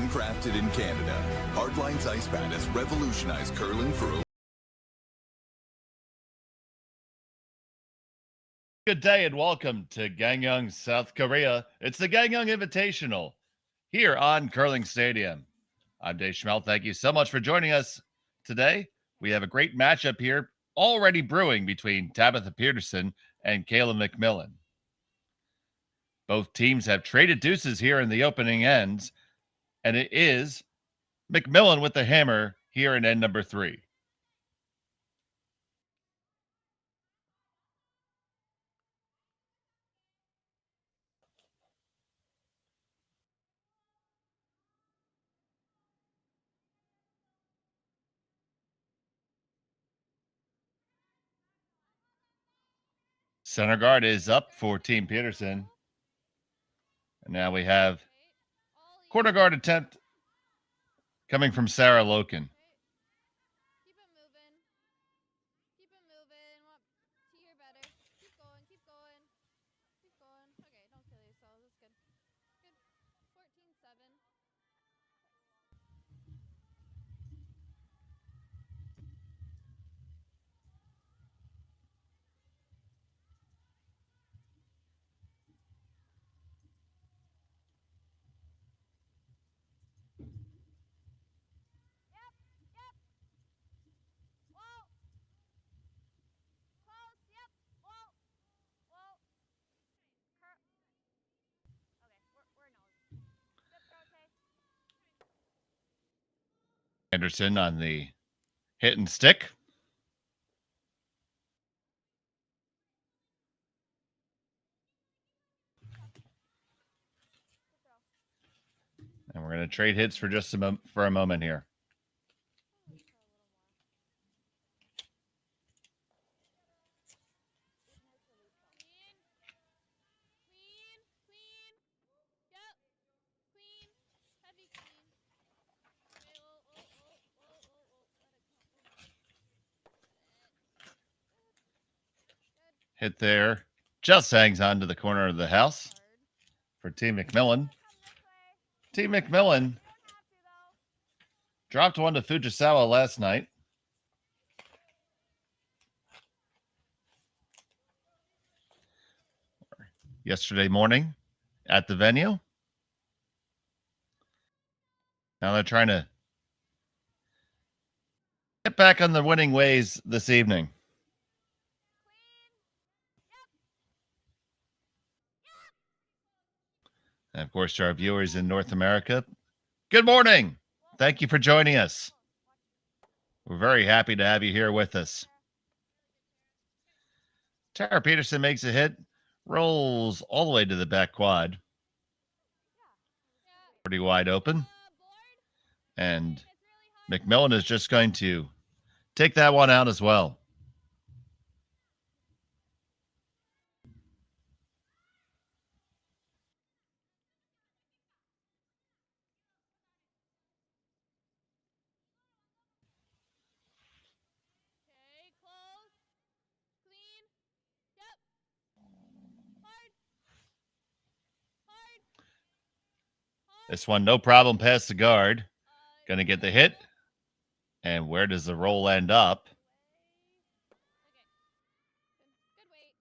Handcrafted in Canada, Hardline's ice pad has revolutionized curling for over. Good day and welcome to Gangneung, South Korea. It's the Gangneung Invitational here on Curling Stadium. I'm Dave Schmel. Thank you so much for joining us today. We have a great matchup here already brewing between Tabitha Peterson and Kayla MacMillan. Both teams have traded deuces here in the opening ends, and it is MacMillan with the hammer here in end number 3. Center guard is up for Team Peterson. And now we have corner guard attempt coming from Sarah Loken. Keep it moving. Keep it moving. To your better. Keep going. Keep going. Keep going. Okay, don't kill yourselves. That's good. Good. 14-7. Yep. Yep. Whoa. Close. Yep. Whoa. Whoa. Okay, we're nose. Yep, rotate. Anderson on the hit and stick. And we're going to trade hits for just a moment here. Clean. Yep. Clean. Heavy clean. Okay, Hit there. Just hangs on to the corner of the house for Team MacMillan. Team MacMillan dropped one to Fujisawa last night. Yesterday morning at the venue. Now they're trying to get back on the winning ways this evening. And of course, to our viewers in North America, good morning. Thank you for joining us. We're very happy to have you here with us. Tara Peterson makes a hit, rolls all the way to the back quad. Pretty wide open. And MacMillan is just going to take that one out as well. okay, close. Clean. Yep. Hard. Hard. This one, no problem past the guard. Going to get the hit. And where does the roll end up? Okay. Good weight.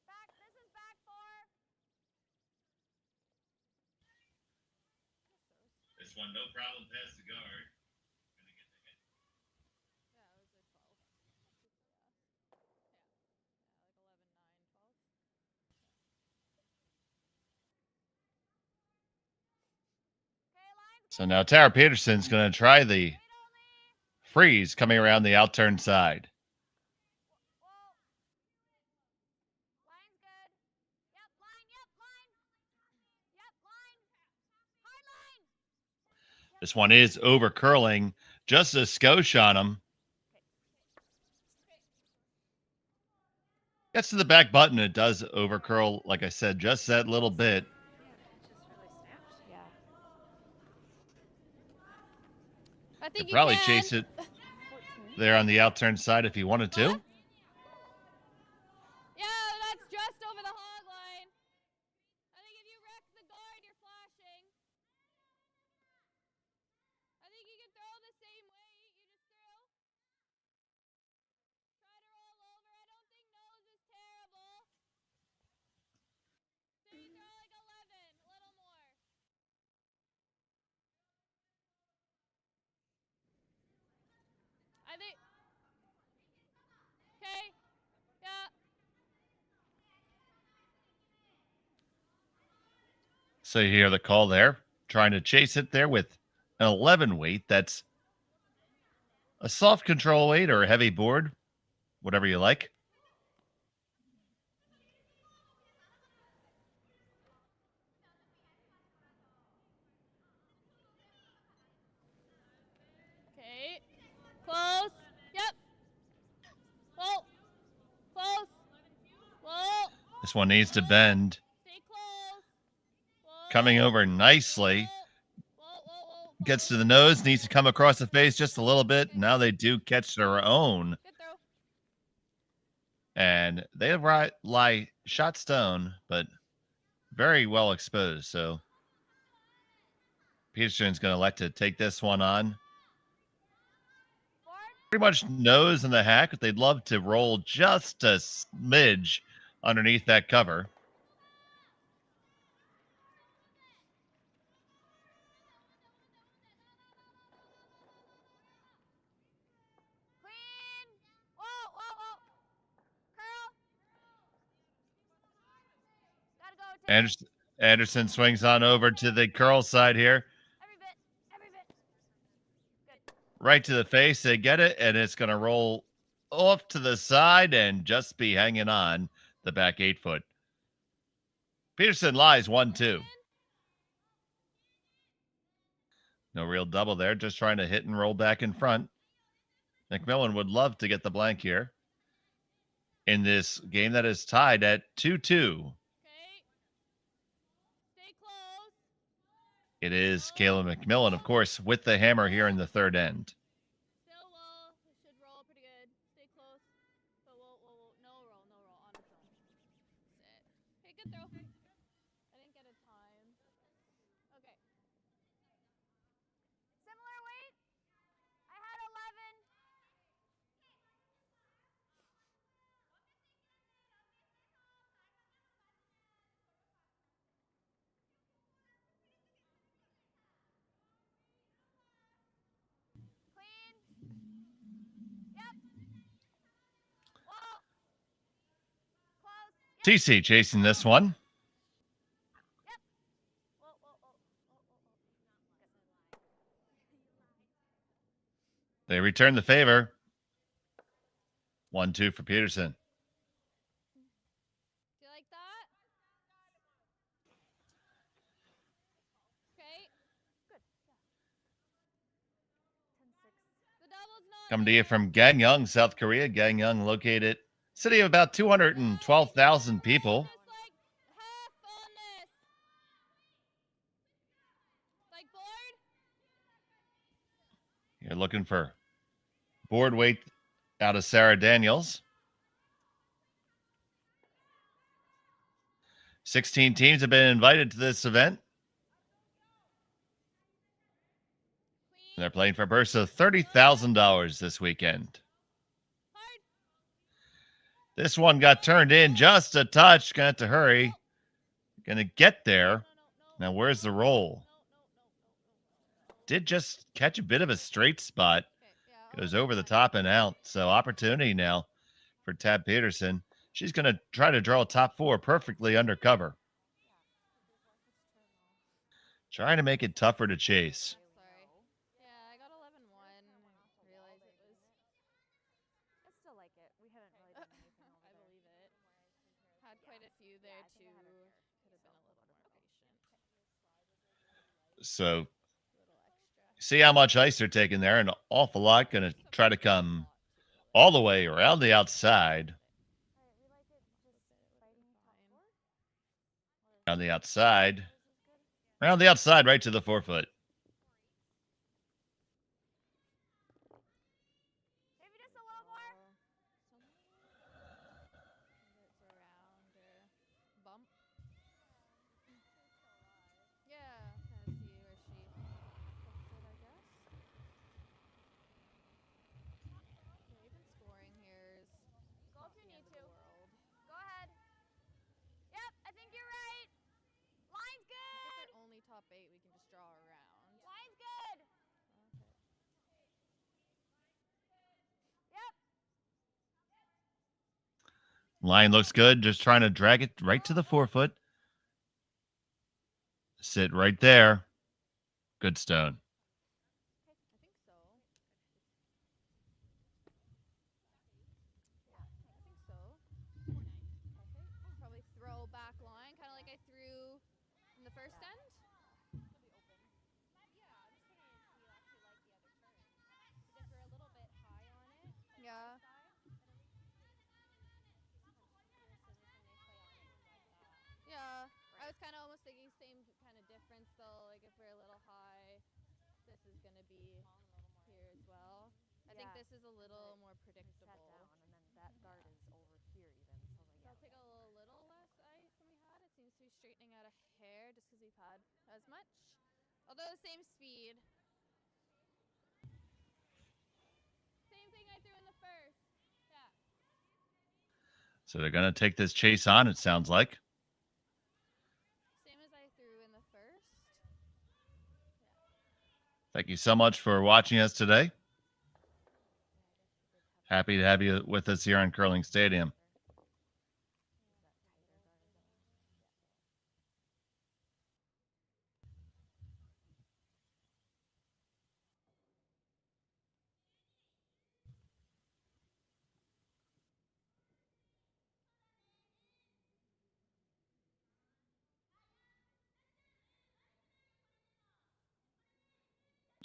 Back. This is back 4. This one, no problem past the guard. Going to get the hit. Yeah, it was a 12. Yeah, like 11, 9, 12. Okay, line. So now Tara Peterson's going to try the freeze coming around the outturn side. Whoa. Line's good. Yep, line. Yep, line. Yep, line. Hard line. This one is over curling, just a skosh on him. Gets to the back button. It does over curl, like I said, just that little bit. Yeah. I think Could probably chase it 14. there on the outturn side if he wanted to. Yeah, So you hear the call there, trying to chase it there with an 11 weight. That's a soft control weight or a heavy board, whatever you like. Okay. Close. Yep. Whoa. Close. Whoa. This one needs to bend. Stay close. Whoa. Coming over nicely. Whoa. Gets to the nose, needs to come across the face just a little bit. Now they do catch their own. Good throw. And they lie shot stone, but very well exposed. So Peterson's going to elect to take this one on. Pretty much nose in the hack, but they'd love to roll just a smidge underneath that cover. Clean. Whoa. Curl. Gotta go. Anderson swings on over to the curl side here. Every bit. Good. Right to the face. They get it, and it's going to roll off to the side and just be hanging on the back 8 foot. Peterson lies 1-2. No real double there, just trying to hit and roll back in front. MacMillan would love to get the blank here in this game that is tied at 2-2. Okay. Stay close. It is Kayla MacMillan, of course, with the hammer here in the third end. Still low. It should roll pretty good. Stay close. But whoa. No roll. On its own. Sit. Okay, good throw. I didn't get a time. Okay. Similar weight. I had 11. Clean. Yep. Whoa. Close. Yep. TC chasing this one. Whoa. They return the favor. 1-2 for Peterson. Do you like that? Okay. Good. The double's not Coming to you there. from Gangneung, South Korea. Gangneung located city of about 212,000 people. Just like half fullness. Like board? You're looking for board weight out of Sarah Daniels. 16 teams have been invited to this event. And they're playing for a purse of $30,000 this weekend. Hard. This one got turned in just a touch. Gonna have to hurry. Gonna get there. Now, where's the roll? Did just catch a bit of a straight spot. Okay, yeah. Goes over the top and out. So opportunity now for Tab Peterson. She's going to try to draw a top 4 perfectly under cover. Trying to make it tougher to chase. Sorry. Yeah, I got 11-1. Realized it was. I still like it. We haven't really done anything over I there. believe it. Had quite a few there I think too. I had her here. Could have been a little more patient. So A little extra. see how much ice they're taking there. An awful lot. Going to try to come all the way around the outside. Alright, we like it just fighting top four? Around the outside. This is good. Around the outside, right to the 4 foot. Maybe just a little more. It's around or bump. Yeah, kind of see where she puts it, I guess. Yeah, even scoring here is Go not if you the end need of the to. world. Go ahead. Yep, I think you're right. Line's If good. they're only top 8, we can just draw around. Line's good. Okay. Yep. Line looks good. Just trying to drag it right to the 4 foot. Sit right there. Good stone. I think so. Yeah, I think so. Perfect. Probably throw back line, kind of like I threw in the first end. Yeah. Yeah. I was kind of almost thinking same kind of difference though. Like if we're a little high, this is going to be here as well. I think this is a little more predictable. And then that dart is over here even. So I'll take a little less ice than we had. It seems to be straightening out a hair just because we've had as much. Although the same speed. Same thing I threw in the first. Yeah. So they're going to take this chase on, it sounds like. Same as I threw in the first. Thank you so much for watching us today. Happy to have you with us here on Curling Stadium.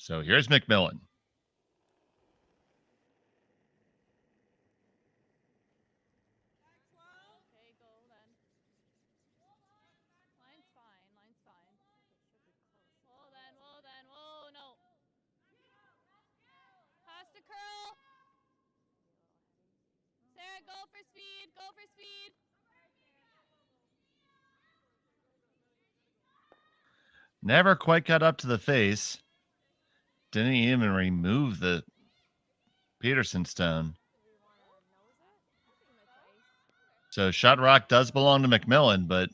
So here's MacMillan. Okay, go then. Line's fine. Line's fine. Whoa then. Whoa then. Whoa, no. Pass to curl. Sarah, go for speed. Go for speed. Never quite got up to the face. Didn't even remove the Peterson stone. So shot rock does belong to MacMillan, but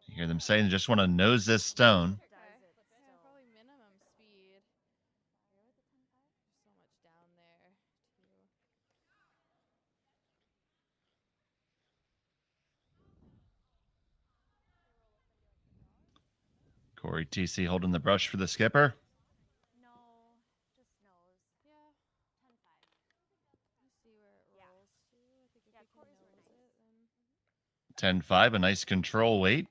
you hear them saying they just want to nose this stone. Yeah, probably minimum speed. There's so much down there, too. Corey TC holding the brush for the skipper. No, just nose. Yeah. 10-5. Let's see where it rolls to. I think if we can quarters were nose nice. it, then 10-5, a nice control weight.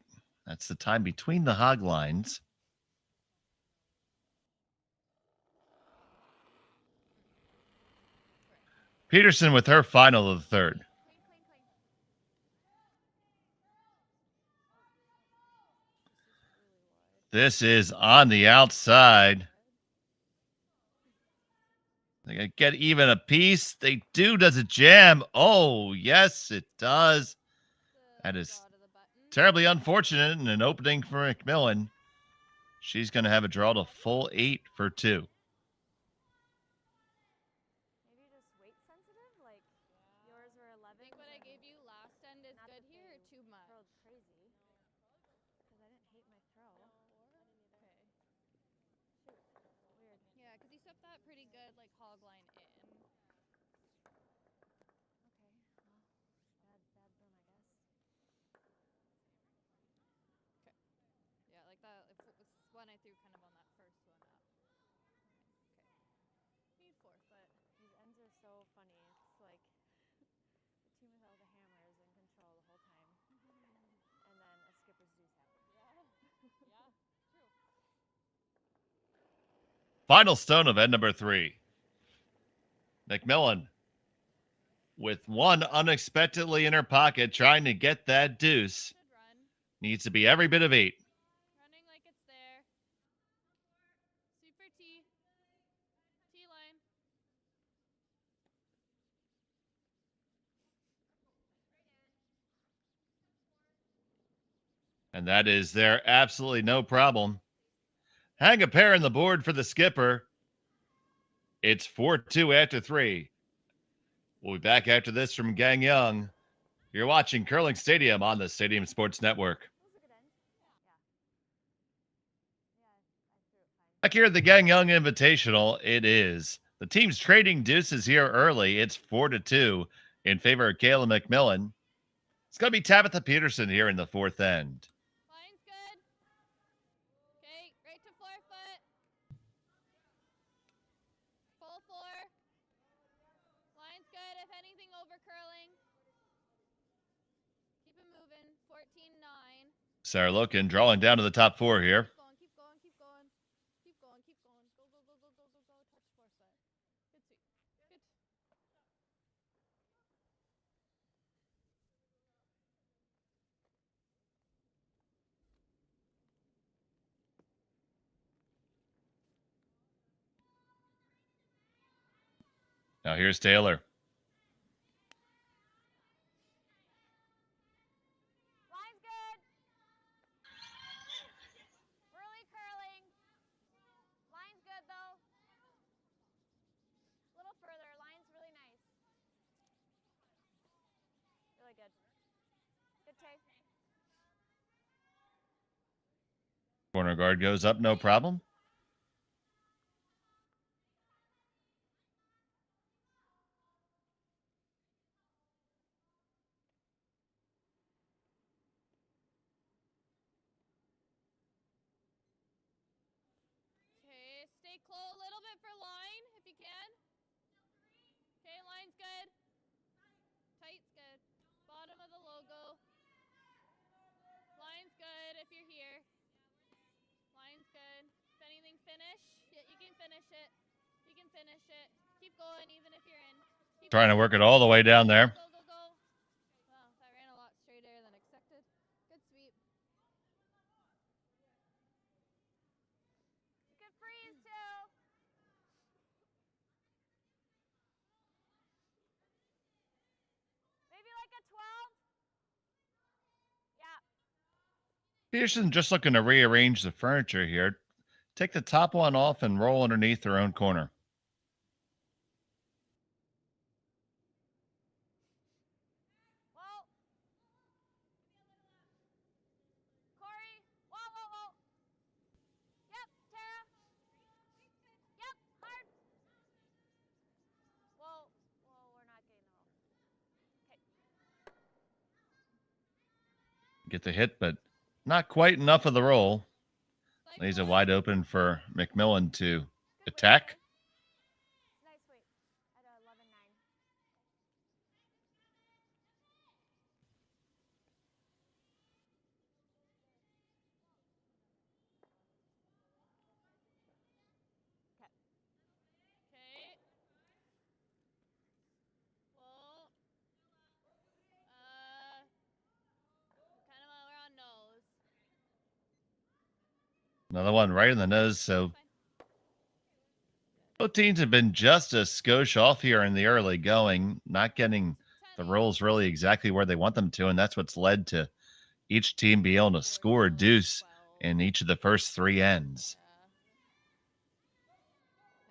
That's the time between the hog lines. Peterson with her final of the third. This is on the outside. They gotta get even a piece. They do. Does it jam? Oh, yes, it does. That is draw to the button. terribly unfortunate and an opening for MacMillan. She's going to have a draw to full 8 for 2. Maybe just weight sensitive? Like yours were 11. I think what I gave you last end is Not good that here or they too much? Curled crazy. Because I didn't hate my throw. Okay. Shoot. Weird. Yeah, because you swept that pretty good, like hog line in. Okay. Well, bad boom, I guess. Yeah, like that. If it was one I threw kind of on that first one up. Okay. Need fourth, but These ends are so funny. It's like the team with all the hammer is in control the whole time. And then a skipper's deuce happens. yeah, true. Final stone of end number 3. MacMillan with one unexpectedly in her pocket trying to get that deuce. Good run. Needs to be every bit of 8. Running like it's there. Super T. T line. And that is there. Absolutely no problem. Hang a pair on the board for the skipper. It's 4-2 after 3. We'll be back after this from Gangneung. You're watching Curling Stadium on the Stadium Sports Network. That was a good end. Yeah. Yeah, I threw it fine. Back here at the Gangneung Invitational, it is. The team's trading deuces here early. It's 4-2 in favor of Kayla MacMillan. It's going to be Tabitha Peterson here in the fourth end. Line's good. Okay, right to floor foot. Full floor. Line's good. If anything, over curling. Keep it moving. 14-9. Sarah Loken drawing down to the top four here. Keep going, keep going, keep going. Keep going, keep going. Go, go, go, go, go, go, go. Touch floor foot. Good sweep. Good. Now here's Taylor. Line's good. Early curling. Line's good though. A little further. Line's really nice. Really good. Good chase. Corner guard goes up, no problem. Okay, stay close a little bit for line if you can. Okay, line's good. Tight's good. Bottom of the logo. Line's good if you're here. Line's good. If anything, finish. Yeah, you can finish it. You can finish it. Keep going even if you're in. Keep Trying to going. work it all the way down there. Go, go, go. Wow, that ran a lot straighter than expected. Good sweep. You could freeze too. Maybe like a 12. Yeah. Peterson just looking to rearrange the furniture here. Take the top one off and roll underneath their own corner. Whoa. Corey. Whoa, whoa, whoa. Yep, Tara. Yep, hard. Whoa. Whoa, we're not getting the roll. Okay. Get the hit, but not quite enough of the roll. Like Leaves it one. wide open for MacMillan to attack. Nice sweep. At 11-9. Okay. Well, kind of we're on nose. Another one right in the nose. So Fine. both teams have been just a skosh off here in the early going, not getting the 10 rolls really exactly where they want them to. And that's what's led to each team be able to score a deuce 12. in each of the first three ends. Yeah.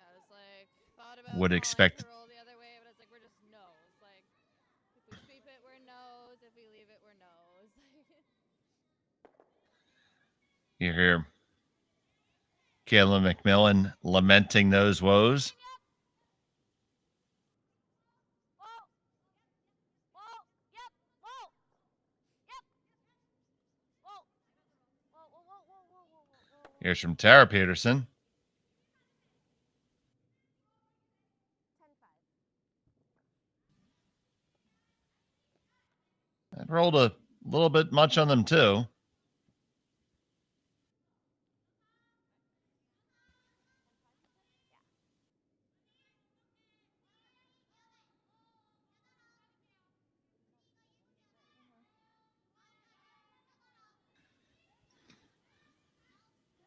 I was like, thought about Would trying expect to roll the other way, but it's like we're just nose. Like, if we sweep it, we're nose. If we leave it, we're nose. You hear Kayla MacMillan lamenting those woes. Whoa. Whoa. Yep. Whoa. Yep. Whoa. Whoa, whoa, whoa, whoa, whoa, whoa, whoa, whoa. Here's from Tara Peterson. 10-5. That rolled a little bit much on them too.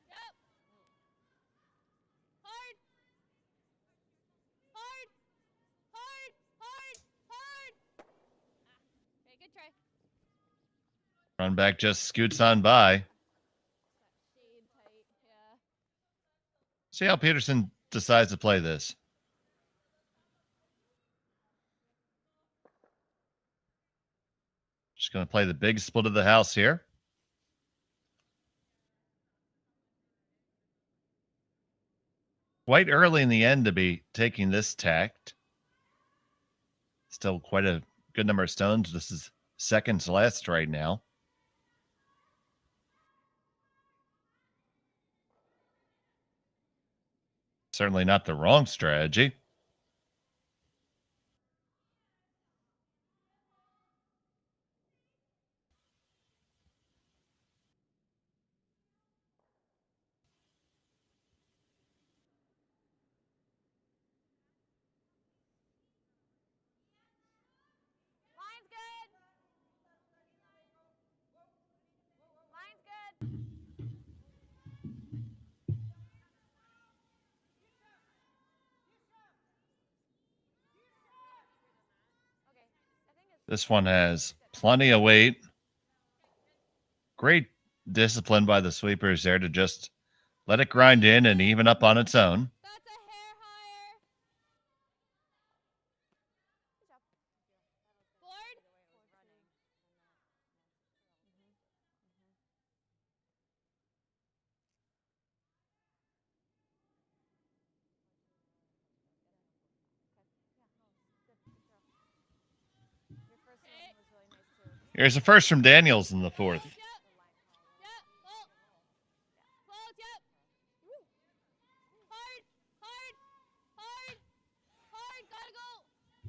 Yep. Hard. Hard. Hard. Hard. Hard. Okay, good try. Run back just scoots on by. That shade tight. Yeah. See how Peterson decides to play this. Just going to play the big split of the house here. Quite early in the end to be taking this tact. Still quite a good number of stones. This is seconds less right now. Certainly not the wrong strategy. Line's good. Line's good. Okay, I think it's This one has plenty of weight. Great discipline by the sweepers there to just let it grind in and even up on its own. That's a hair higher. good job. Board. Your first one was really nice too. Here's a first from Daniels in the fourth. Yep. Yep. Well. Close. Yep. Woo. Hard. Hard. Hard. Hard. Gotta go.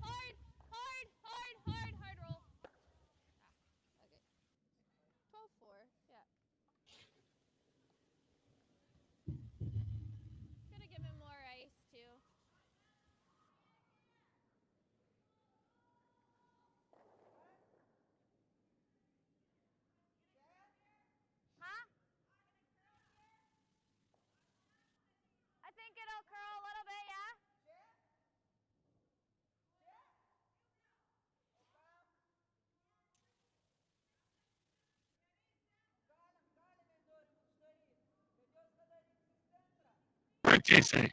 Hard. Hard. Hard. Hard. Hard roll. Okay. 12-4. Yeah. Gonna give him more ice too. Huh? I think it'll curl a little bit, yeah? Right, JC. Yep.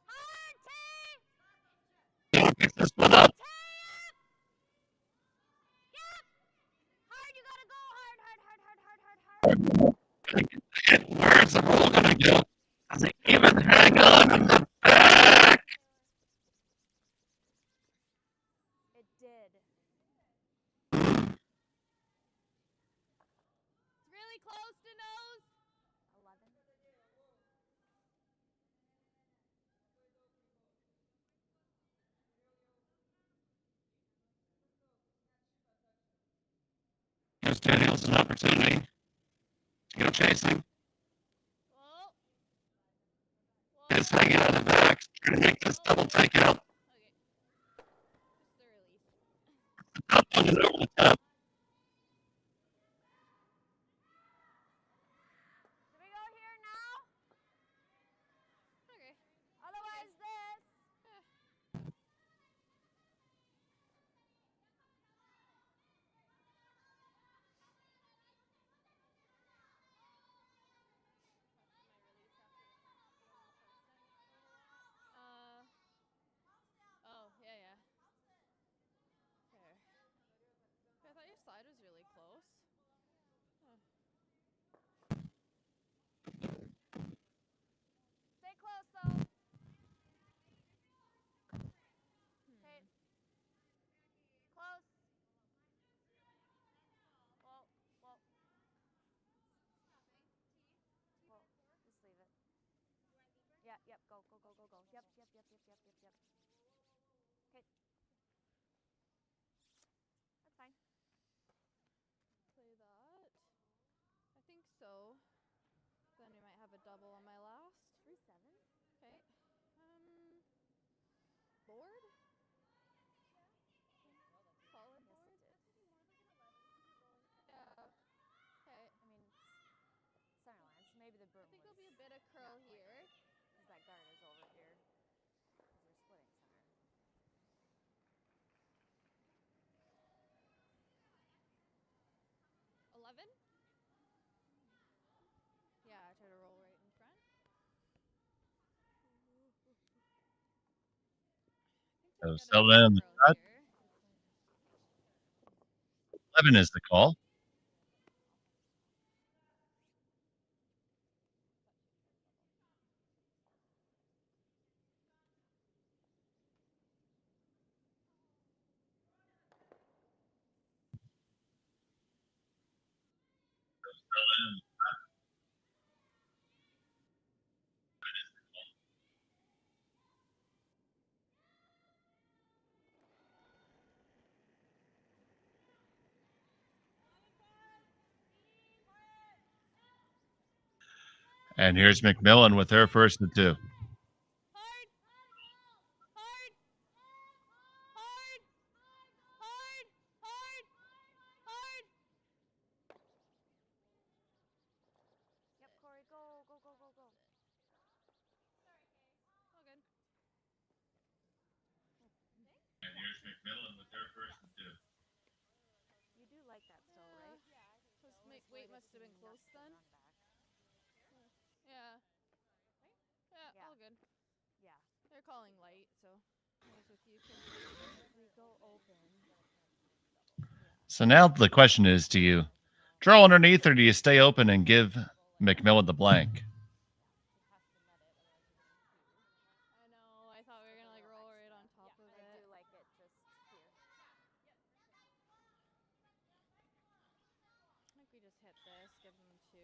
Hard, T! Pick this one up. T! Yep! Hard, you gotta go hard, hard, hard, hard, hard, hard, hard. Where's the roll gonna go? Does it even hang on in the back? It did. It's really close to nose. 11. Gives Daniels an opportunity to go chasing. Whoa. It's hanging on the back. Trying to make this double takeout. Okay. Just the release. Up on it over the top. Do we go here now? Okay. Otherwise this. Oh, yeah, yeah. Fair. I thought your slide was really close. Oh. Stay close though. Okay. Close. Whoa, whoa. Whoa. Just leave it. Yeah, yep, go, go, go, go, go. Yep, yep, yep, yep, yep, yep, yep. Okay. That's fine. Play that. I think so. Then we might have a double on my last. 3-7. Okay. Board? Solid Yes, board? it did. Yeah. Okay. I mean, center lines. Maybe the I broom think was there'll be a bit of curl not quite here. right. Because that guard is over here. Because you're splitting center. 11? Yeah, I try to roll right in front. I think So still in the cut. here. 11 is the call. And here's MacMillan with her first and 2. Hard. Hard. Hard. Hard. Hard. Hard. Yep, Corey, go, go, go, go, go. All good. And here's MacMillan with her first and 2. You do like that still, right? Weight must have been close then. Yeah. Yeah, all good. Yeah. They're calling light, so I was with you. We go open. So now the question is, do you draw underneath or do you stay open and give MacMillan the blank? I know. I thought we were gonna like roll right on top of it. I do like it just here. I think we just hit this, give them 2.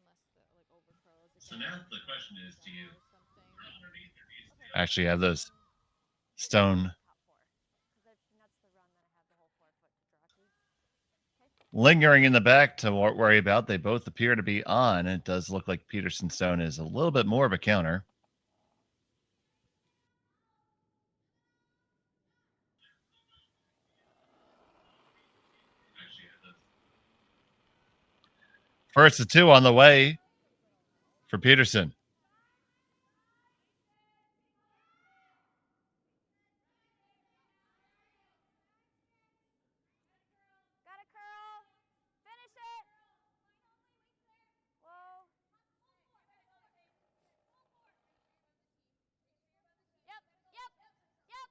Unless the like overthrows again. So now the question is, do you or something. draw underneath or do you stay actually have those stone Top 4. Because that's the run that I have the whole 4 foot to draw to. lingering in the back to worry about? They both appear to be on. It does look like Peterson stone is a little bit more of a counter. First and 2 on the way for Peterson. Got it, curl. Finish it. Whoa. Yep, yep, yep.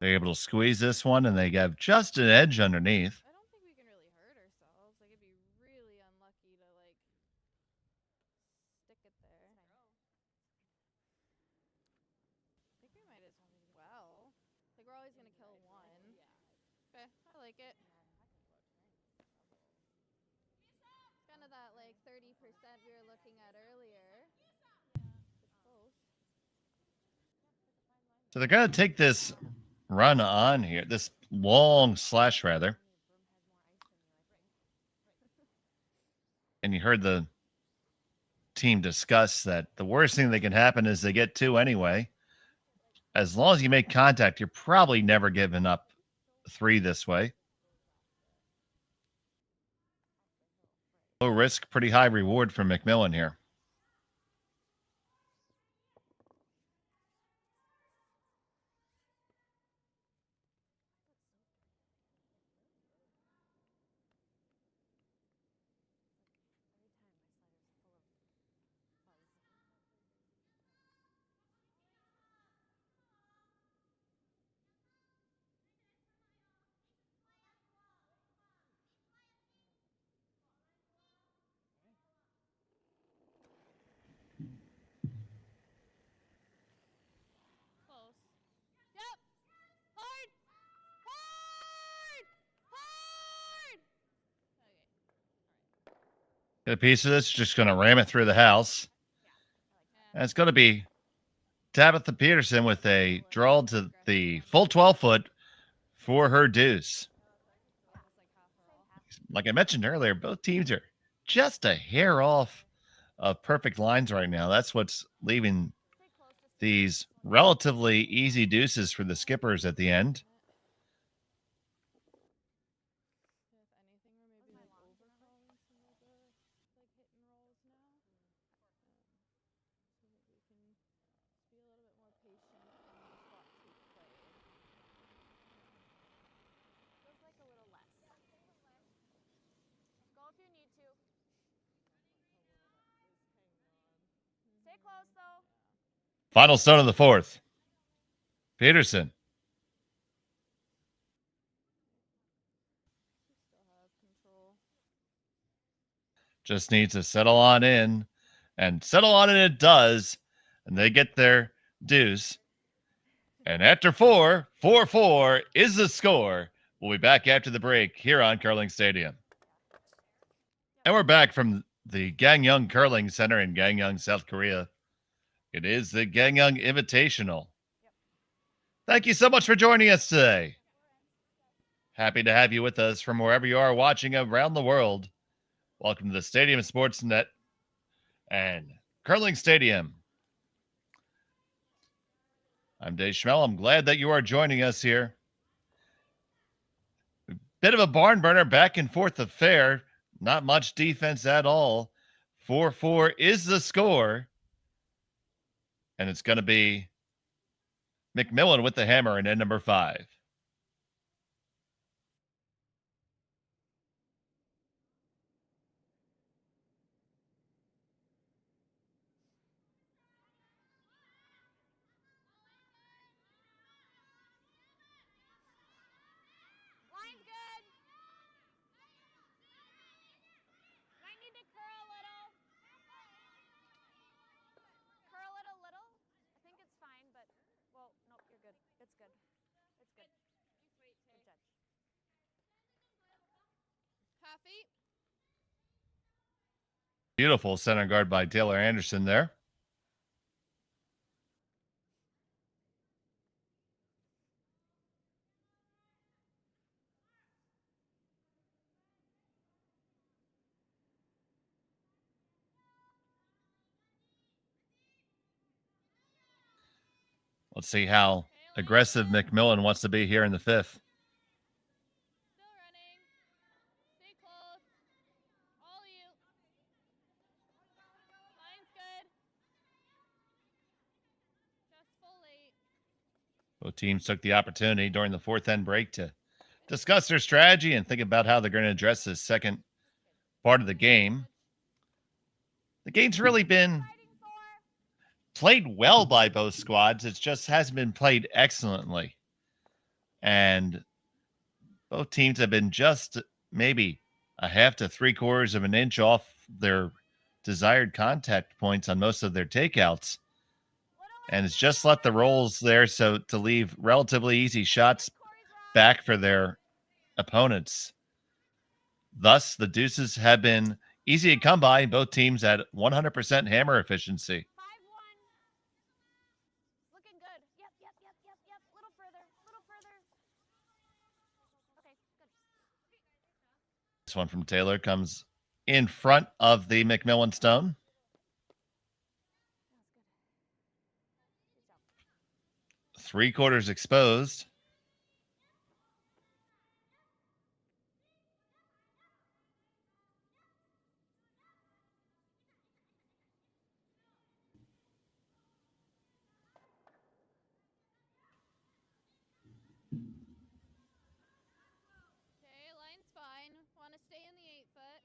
They're able to squeeze this one, and they have just an edge underneath. I don't think we can really hurt ourselves. Like it'd be really unlucky to like stick it there. I think we might as well. Like we're always gonna kill 1. Okay, I like it. It's kind of that like 30% we were looking at earlier. It's close. So they're going to take this run on here, this long slash rather. And you heard the team discuss that the worst thing that can happen is they get 2 anyway. As long as you make contact, you're probably never giving up 3 this way. Low risk, pretty high reward for MacMillan here. Close. Yep. Hard. Hard. Hard. Okay. Get a piece of this, just going to ram it through the house. And it's going to be Tabitha Peterson with a draw to the full 12 foot for her deuce. Like I mentioned earlier, both teams are just a hair off of perfect lines right now. That's what's leaving these relatively easy deuces for the skippers at the end. If anything, we're maybe like overcalling some of the like hit and rolls now. So maybe we can be a little bit more patient and spot keep play. Feels like a little less. Go if you need to. Stay close though. Final stone of the 4th. Peterson. She still have control. Just needs to settle on in. And settle on in it does. And they get their deuce. And after 4, 4-4 is the score. We'll be back after the break here on Curling Stadium. And we're back from the Gangneung Curling Center in Gangneung, South Korea. It is the Gangneung Invitational. Thank you so much for joining us today. Happy to have you with us from wherever you are watching around the world. Welcome to the Stadium Sports Net and Curling Stadium. I'm Dave Schmel. I'm glad that you are joining us here. Bit of a barn burner, back and forth affair. Not much defense at all. 4-4 is the score. And it's going to be MacMillan with the hammer in end number 5. Line's good. Might need to curl a little. Curl it a little. I think it's fine, but well, nope, you're good. It's good. It's good. Good judge. Half feet. Beautiful center guard by Taylor Anderson there. Let's see how aggressive MacMillan wants to be here in the 5th. Still running. Stay close. All of you. Line's good. Just full 8. Both teams took the opportunity during the 4th end break to discuss their strategy and think about how they're going to address this second part of the game. The game's really been played well by both squads. It just hasn't been played excellently. And both teams have been just maybe a half to 3/4 of an inch off their desired contact points on most of their takeouts. And it's just let the rolls there so to leave relatively easy shots back for their opponents. Thus, the deuces have been easy to come by, both teams at 100% hammer efficiency. 5-1. Looking good. Yep. Little further. Okay, good. This one from Taylor comes in front of the MacMillan stone. That was good. Good job. 3/4 exposed. Okay, line's fine. Want to stay in the 8-foot.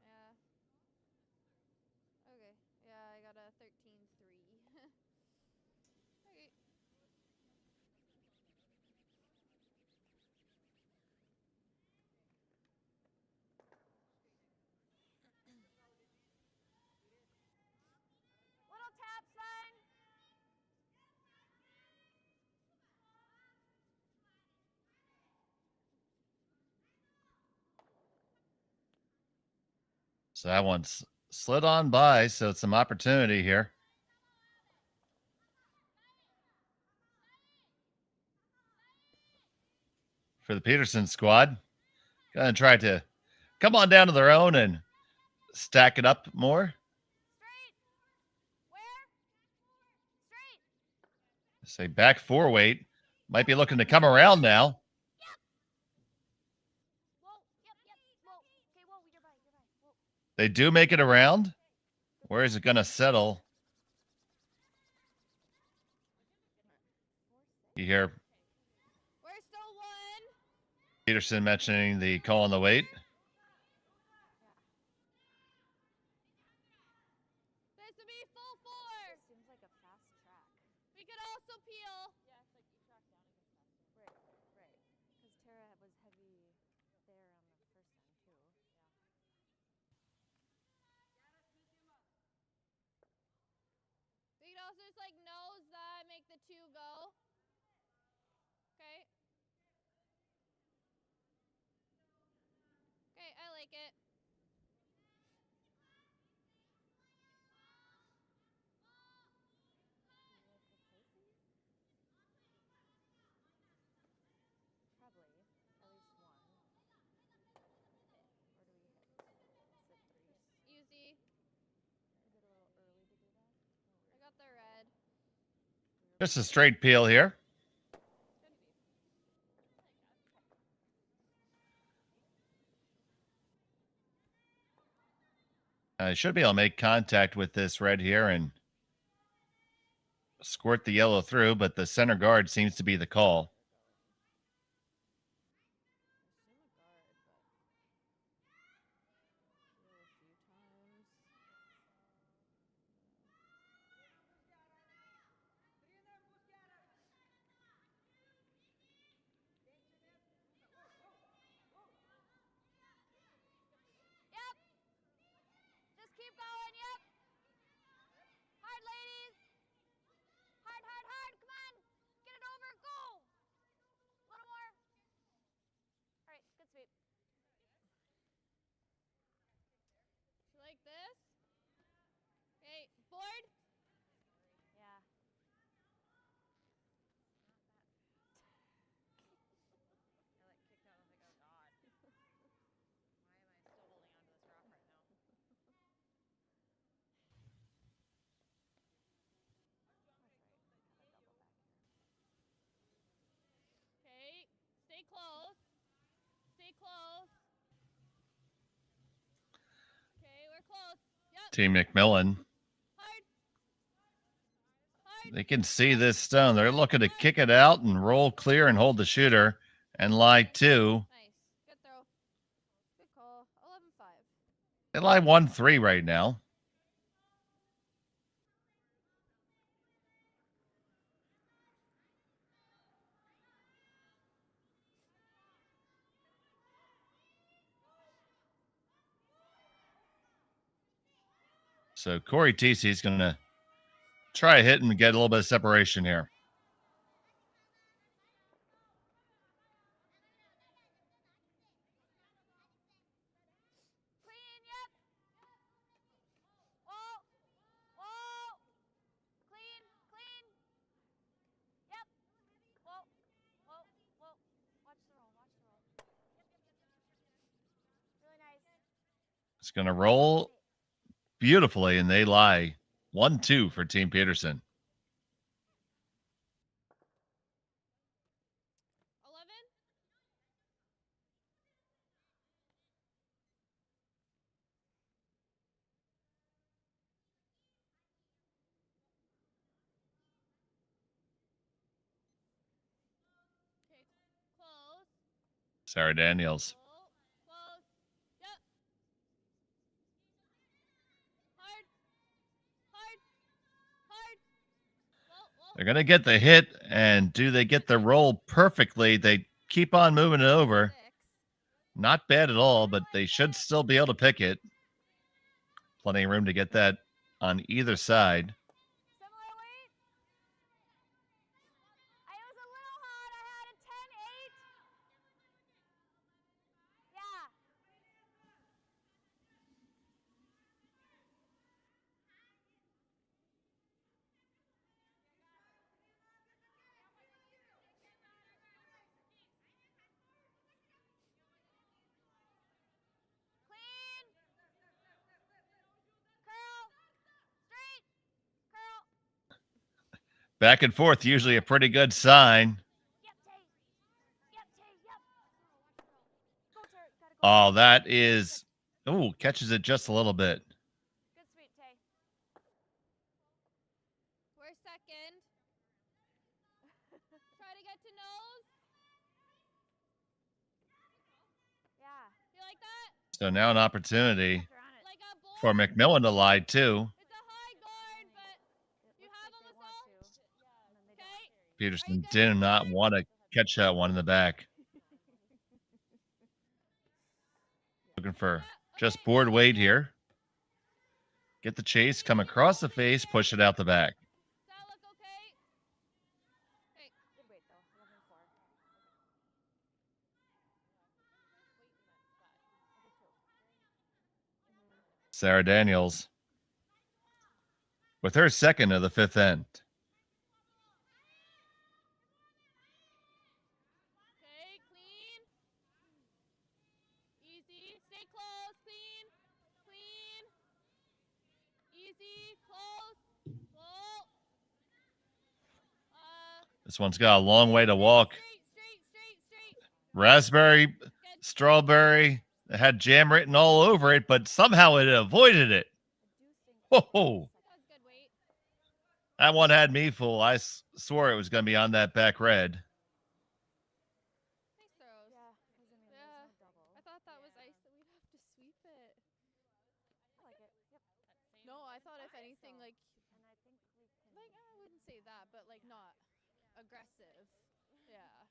Yeah. Okay. Yeah, I got a 13-3. Okay. Little tap sign. So that one's slid on by, so it's some opportunity here for the Peterson squad. Gonna try to come on down to their own and stack it up more. Straight. Where? Straight. Say back 4 weight. Might be looking to come around now. Whoa. Yep. Whoa. Okay, whoa, you're right. Whoa. They do make it around. Where is it going to settle? You hear We're still 1. Peterson mentioning the call on the weight. This would be full 4. Seems like a fast track. We could also peel. Yeah, it's like you track down and get faster. Right. Because Tara was heavy there on the first end too. We could also just like nose that, make the 2 go. Okay. Okay, I like it. Probably. At least one. Or do we hit? Is it 3s? Easy. Is it a little early to do that? I got the red. Just a straight peel here. Should be. I should be able to make contact with this red here and squirt the yellow through, but the center guard seems to be the call. Assume a guard, but heal a few times. Yep. Just keep going. Yep. Hard, ladies. Hard, hard, hard. Come on. Get it over. Go. A little more. All right. Good sweep. You like this? Okay, board. Yeah. I like kicked out. I was like, oh god. Why am I still holding onto this rock right now? Okay, stay close. Stay close. Okay, we're close. Yep. Team MacMillan, Hard. they can see this stone. They're looking to kick it out and roll clear and hold the shooter and lie 2. Nice. Good throw. Good call. 11-5. They lie 1-3 right now. So Corey TC is going to try a hit and get a little bit of separation here. Clean. Yep. Whoa. Whoa. Clean. Clean. Yep. Whoa. Whoa. Whoa. Watch the roll. Watch the roll. Really nice. It's going to roll beautifully, and they lie 1-2 for Team Peterson. 11. Okay, close. Sarah Daniels. Whoa. Close. Yep. Hard. Hard. Hard. Whoa, whoa. They're going to get the hit, and do they get the roll perfectly? They keep on moving it over. 6. Not bad at all, but they should still be able to pick it. Plenty of room to get that on either side. Similar weight. I was a little hot. I had a 10-8. Yeah. Clean. Curl. Straight. Curl. Back and forth, usually a pretty good sign. Yep, Tay. Yep, Tay. Yep. Go, Terry. Gotta go. Oh, that is, oh, catches it just a little bit. Good sweep, Tay. We're second. Try to get to nose. Yeah. You like that? So now an opportunity They're on it. Like a board? for MacMillan to lie 2. It's a high guard, but It you looks have like them they want assault? to, and then they Okay. don't. Peterson did not want to catch that one in the back. Looking for just board weight here. Get the chase, come across the face, push it out the back. Does that look okay? Sarah Daniels with her second of the fifth end. Okay, clean. Easy. Stay close. Clean. Clean. Easy. Close. Slow. This one's got a long way to walk. Straight. Raspberry, Good. strawberry, it had jam written all over it, but somehow it avoided it. Whoa. That was good weight. That one had me fooled. I swore it was going to be on that back red. Nice throws. Yeah. I thought that was ice that we'd have to sweep it. I like it. Yep. No, I thought if anything, like, And I think we can. I wouldn't say that, but like not aggressive. Yeah.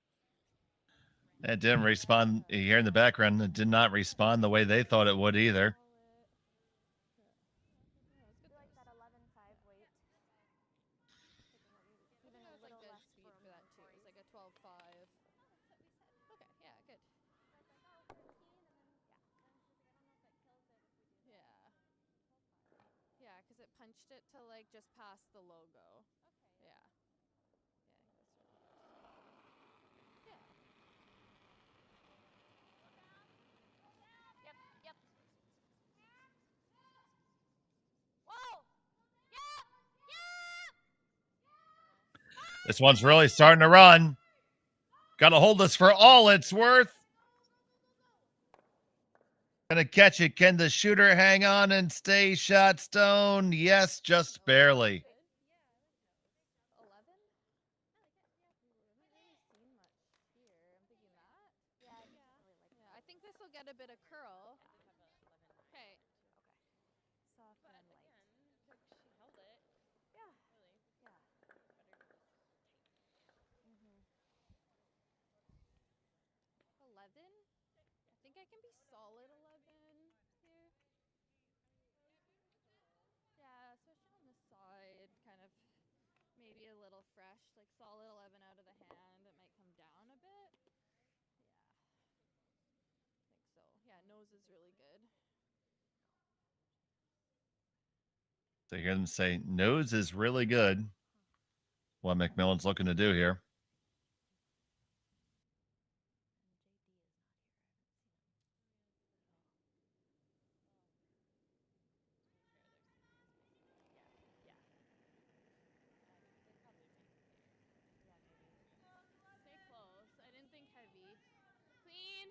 It didn't respond. You hear in the background, it did not respond the way they thought it would either. I like that 11.5 weight. Even a little less Speed for that too. It's like a 12.5. Okay, yeah, good. Yeah, because it punched it to like just past the logo. Okay. Yeah. Yeah, I think that's really good. Yeah. Yep. Whoa! Yeah! This one's really starting to run. Got to hold this for all it's worth. Gonna catch it. Can the shooter hang on and stay shot stone? Yes, just barely. 11? We haven't really seen much here. I'm thinking that. Yeah, I just really like Yeah, I think this will get a bit of curl. Okay. soft and light. She held it. Yeah. Really. Yeah. Mm-hmm. 11? I think I can be solid 11 here. Yeah, especially on the side, kind of maybe a little fresh, like solid 11 out of the hand. It might come down a bit. Yeah. I think so. Yeah, nose is really good. So you hear them say, nose is really good. What MacMillan's looking to do here. Stay close. I didn't think heavy. Clean.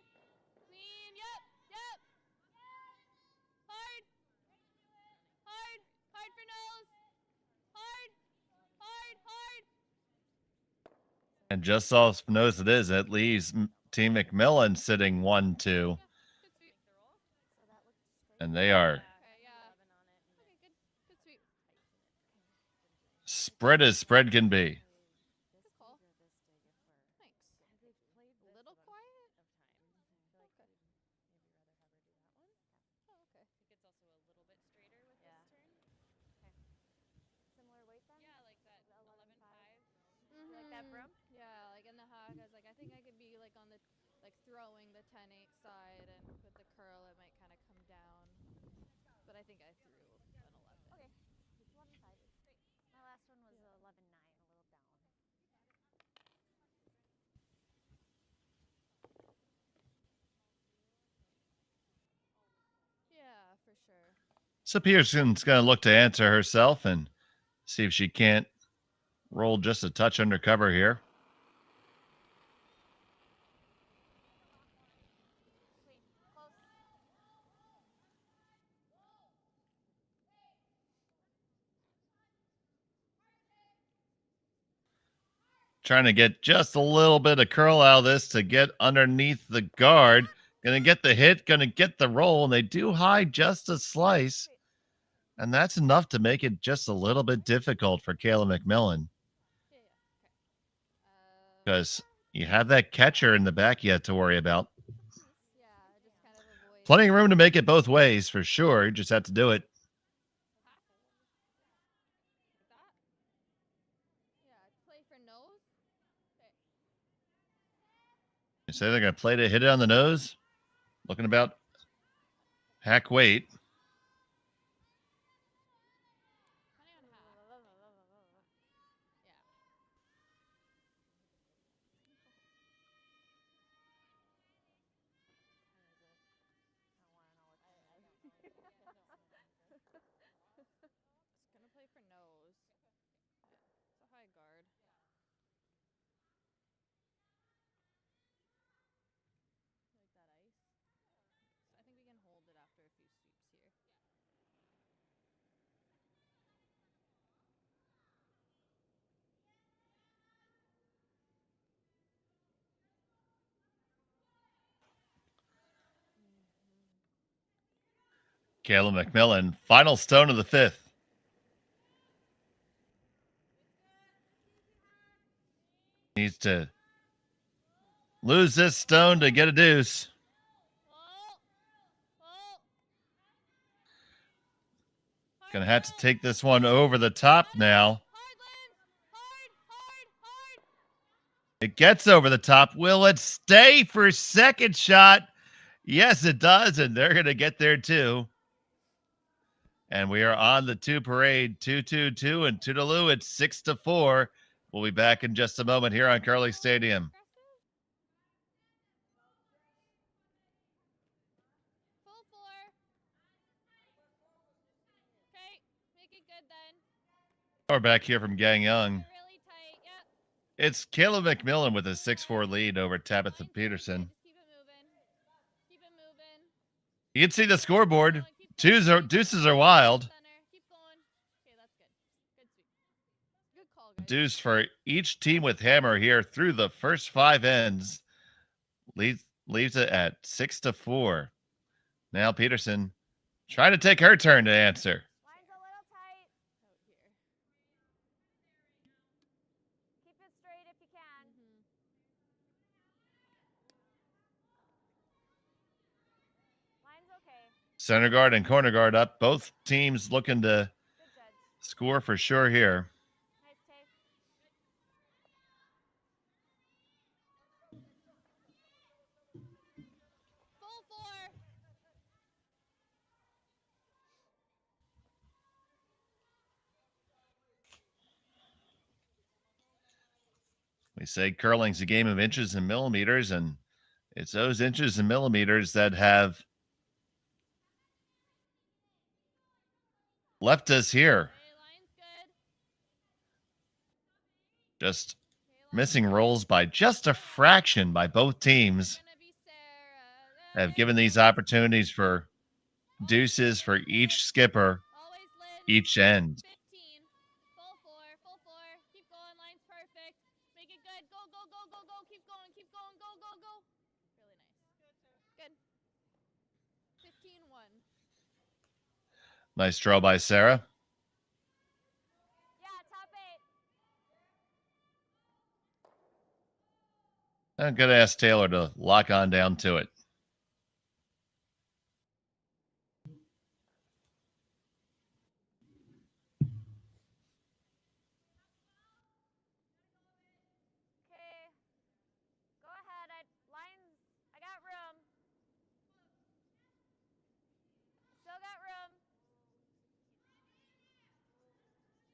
Clean. Yep. Hard. Hard for nose. Hard. And just off nose it is. It leaves Team MacMillan sitting 1-2. Yeah, good sweep. So that looked straight. And they are Okay, yeah. Okay, good. Good sweep. spread as spread can be. Good call. Thanks. A little quiet? Okay. Oh, okay. I think it's also a little bit straighter with Yeah. this turn. Similar weight then? Yeah, like that 11.5. You like that, Brum? Yeah, like in the hack, I was like, I think I could be like on the, like throwing the 10-8 side, and with the curl, it might kind of come down. But I think I threw an 11. Okay. 11.5. Great. My last one was 11.9, a little down. Yeah, for sure. So Peterson's going to look to answer herself and see if she can't roll just a touch undercover here. Clean. Close. Trying to get just a little bit of curl out of this to get underneath the guard. Going to get the hit, going to get the roll, and they do hide just a slice. And that's enough to make it just a little bit difficult for Kayla MacMillan. Yeah. Okay. Because you have that catcher in the back you have to worry about. Yeah, just kind of avoid. Plenty of room to make it both ways for sure. You just have to do it. Like that. Yeah, play for nose. Okay. You say they're going to play to hit it on the nose? Looking about hack weight. Kayla MacMillan, final stone of the 5th. Needs to lose this stone to get a deuce. Gonna have to take this one over the top now. It gets over the top. Will it stay for second shot? Yes, it does, and they're gonna get there too. And we are on the 2 parade, 2-2-2, and Toodaloo. It's 6-4. We'll be back in just a moment here on Curling Stadium. Full 4. Okay, make it good then. We're back here from Gangneung. Really tight. Yep. It's Kayla MacMillan with a 6-4 lead over Tabitha Peterson. Just keep it moving. Keep it moving. You can see the scoreboard. Keep going. Deuces are wild. Center. Keep going. Okay, that's good. Good sweep. Good call, guys. Deuce for each team with hammer here through the first 5 ends. Leaves it at 6-4. Now Peterson trying to take her turn to answer. Line's a little tight. Out here. Keep it straight if you can. Line's okay. Center guard and corner guard up. Both teams looking to Good judge. score for sure here. Nice take. Full 4. We say curling's a game of inches and millimeters, and it's those inches and millimeters that have left us here. Okay, line's good. Just Okay, line's missing good. rolls by just a fraction by both teams. Gonna be Sarah. Have given these opportunities for deuces for each skipper, Always lit. each end. 15. Full 4. Full 4. Keep going. Line's perfect. Make it good. Go, go, go, go, go. Keep going. Keep going. Go, go, go. Really nice. Good. 15-1. Nice draw by Sarah. Yeah, top 8. I'm going to ask Taylor to lock on down to it. Okay. Go ahead. I got room. Still got room.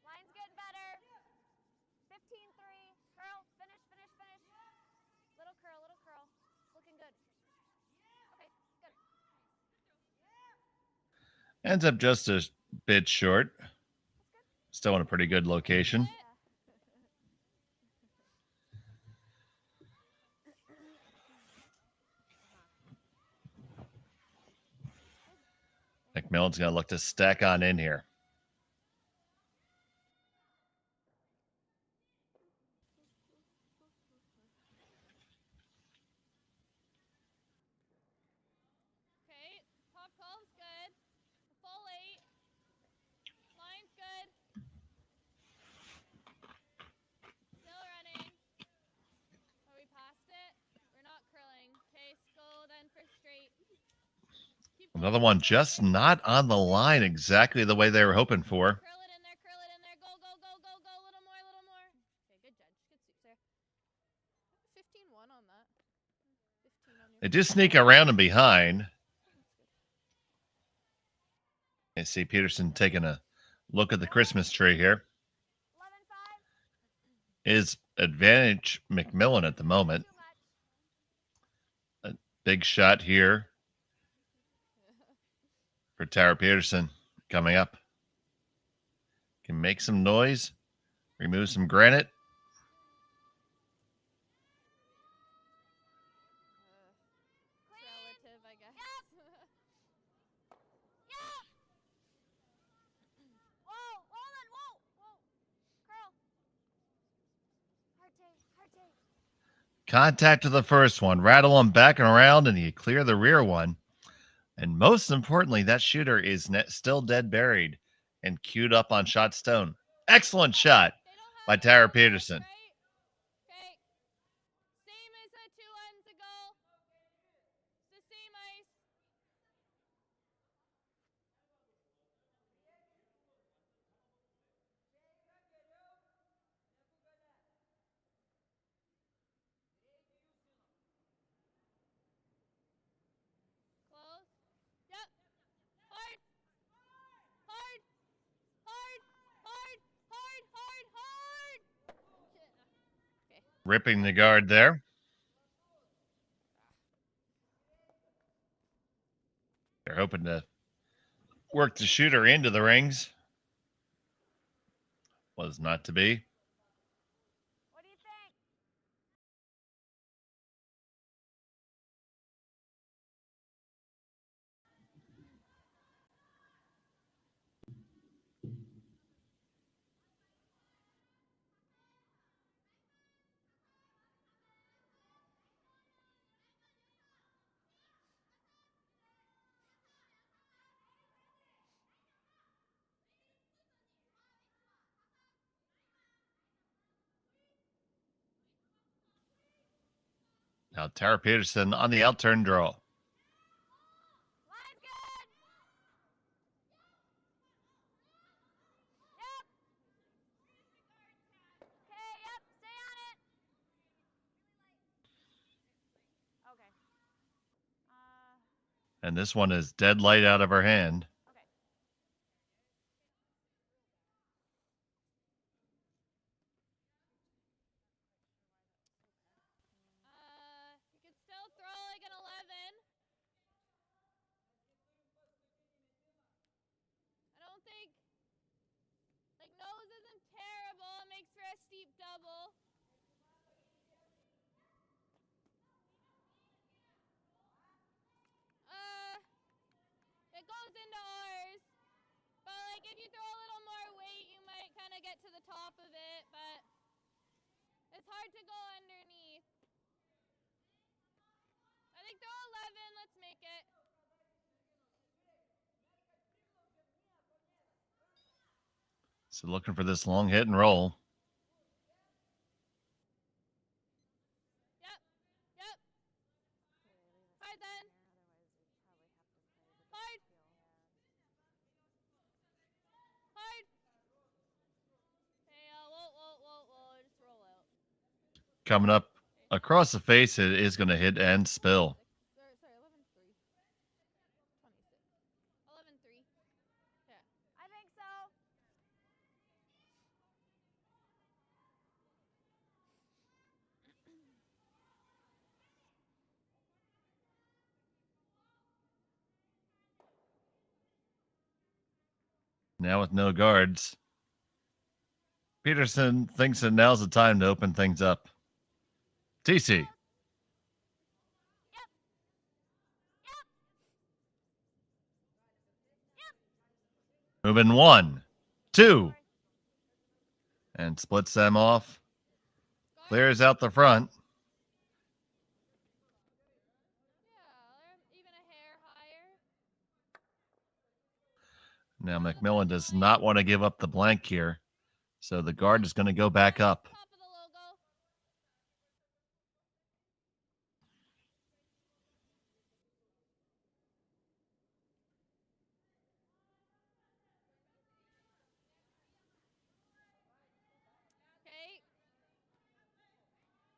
Line's getting better. 15-3. Curl. Finish, finish, finish. Little curl, little curl. It's looking good. Okay, good. Ends up just a bit short. Still in a pretty good location. MacMillan's going to look to stack on in here. Okay. Top 12's good. Full 8. Line's good. Still running. Are we past it? We're not curling. Okay, go then for straight. Keep going. Another one just not on the line exactly the way they were hoping for. Curl it in there, curl it in there. Go, go, go, go, go. Little more, little more. Okay, good judge. Good sweep there. 15-1 on that. 15 on your They do sneak around and behind. I see Peterson taking a look at the Christmas tree here. 11-5. Is advantage MacMillan at the moment. Too much. Big shot here for Tara Peterson coming up. Can make some noise, remove some granite. relative, I guess. Yeah. Whoa, hold on, whoa, whoa. Curl. Hard take, hard take. Contact to the first one. Rattle them back and around, and you clear the rear one. And most importantly, that shooter is still dead buried and queued up on shot stone. Excellent shot by Tara Peterson. Okay. Same as 2 ends ago. It's the same ice. Close. Yep. Hard. Hard. Hard. Hard. Hard. Hard. Hard. Shit. Okay. Ripping the guard there. They're hoping to work the shooter into the rings. Was not to be. What do you think? Now Tara Peterson on the outturn draw. Line good. Yep. Okay, yep, stay on it. Okay. And this one is dead light out of her hand. Okay. You could still throw like an 11. I don't think, like, nose isn't terrible. It makes for a steep double. It goes into ours. But, like, if you throw a little more weight, you might kind of get to the top of it. But it's hard to go underneath. I think throw 11. Let's make it. So looking for this long hit and roll. Yep. Yep. Hard then. Hard. Hard. Hey, whoa. Just roll out. Coming up across the face, it is going to hit and spill. Sorry, 11-3. 26. 11-3. Yeah. I think so. Now with no guards, Peterson thinks that now's the time to open things up. TC. Yep. Moving 1, 2, and splits them off. Clears out the front. Yeah, even a hair higher. Now MacMillan does not want to give up the blank here, so the guard is going to go back up. Top of the logo. Okay.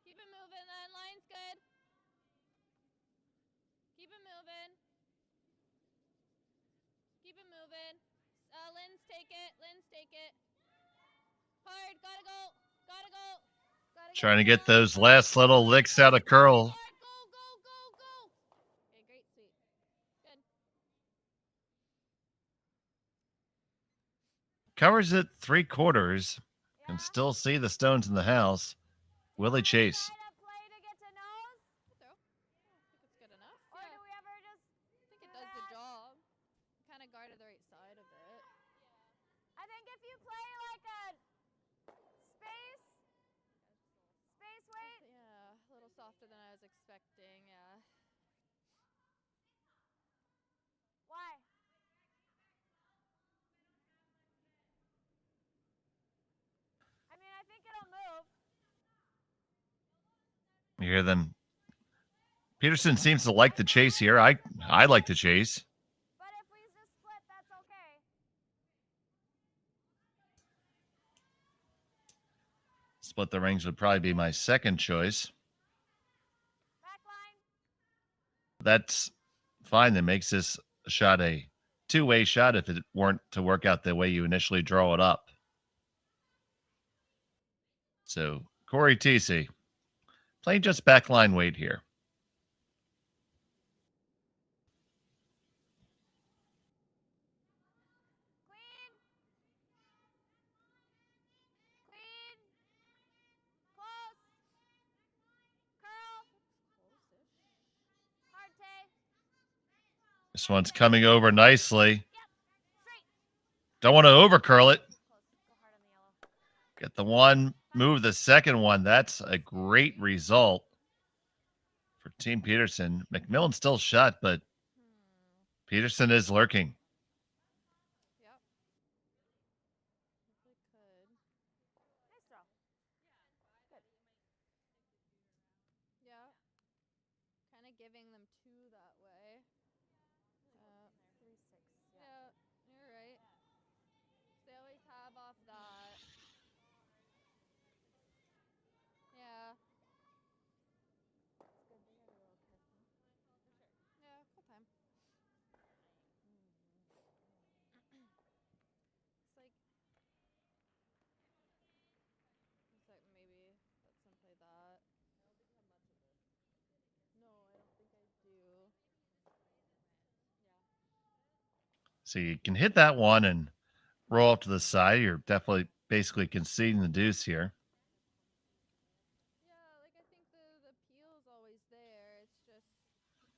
Keep it moving then. Line's good. Keep it moving. Keep it moving. Lynn's take it. Hard. Gotta go. Gotta go. Trying to get those last little licks out of curl. Hard. Go. Okay, great sweep. Good. Covers it 3/4. Yeah. Can still see the stones in the house. Willie Chase. Try to play to get to nose? Throw. I think it's good enough. Or Yeah. do we ever just I think it does the job. Kind of guarded the right side of it. I think if you play like a space weight. Yeah, a little softer than I was expecting. Yeah. hear them. Peterson seems to like the chase here. I like the chase. But if we just split, that's okay. Split the rings would probably be my second choice. Back line. That's fine. That makes this shot a two-way shot if it weren't to work out the way you initially draw it up. So Corey TC playing just backline weight here. Clean. Clean. Close. Curl. Hard tay. This one's coming over nicely. Yep. Straight. Don't want to over curl it. Close. Go hard on the yellow. Get the one, move the second one. That's a great result for Team Peterson. MacMillan still shot, but Peterson is lurking. Yep. If we could. Nice throw. Good. Yeah. Kind of giving them two that way. 3-6. Yeah, you're right. They always have off that. Yeah. It's good. They gotta be a little careful. Yeah, full time. It's like maybe let them play that. No, I don't think I do. So you can hit that one and roll up to the side. You're definitely basically conceding the deuce here. Yeah, like I think the appeal's always there. It's just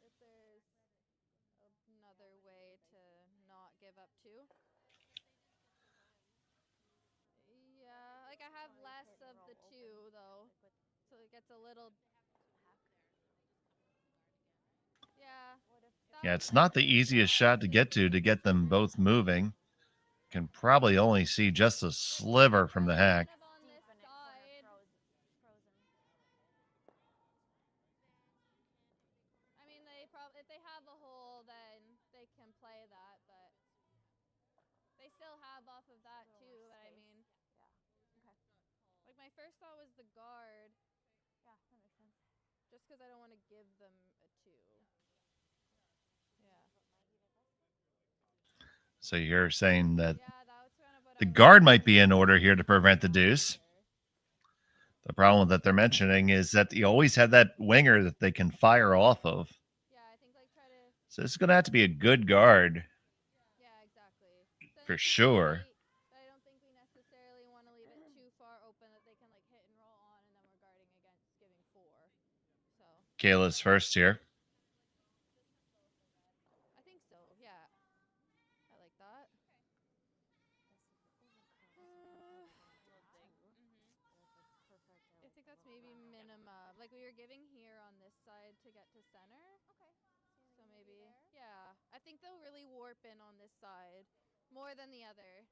if there's another way to not give up two. Yeah, like I have less of the two though, so it gets a little. Yeah. Yeah, it's not the easiest shot to get get them both moving. Can probably only see just a sliver from the hack. On this Deep in it, side. frozen. I mean, if they have a hole, then they can play that, but they still have off of that too. But I mean, Yeah. Okay. like my first thought was the guard, Yeah, that makes sense. just because I don't want to give them a two. Yeah. So you're saying that Yeah, that was kind of what the I was guard might thinking. be in order here to prevent the deuce. The problem that they're mentioning is that you always have that winger that they can fire off of. Yeah, I think like try to. So it's going to have to be a good guard Yeah, exactly. Then for it's sure. tight, but I don't think we necessarily want to leave it too far open that they can like hit and roll on, and then we're guarding against giving four. So Kayla's first here. I think so. Yeah, I like that. I think that's maybe minimum. Like we were giving here on this side to get to center. Okay. So maybe, yeah. I think they'll really warp in on this side more than the other.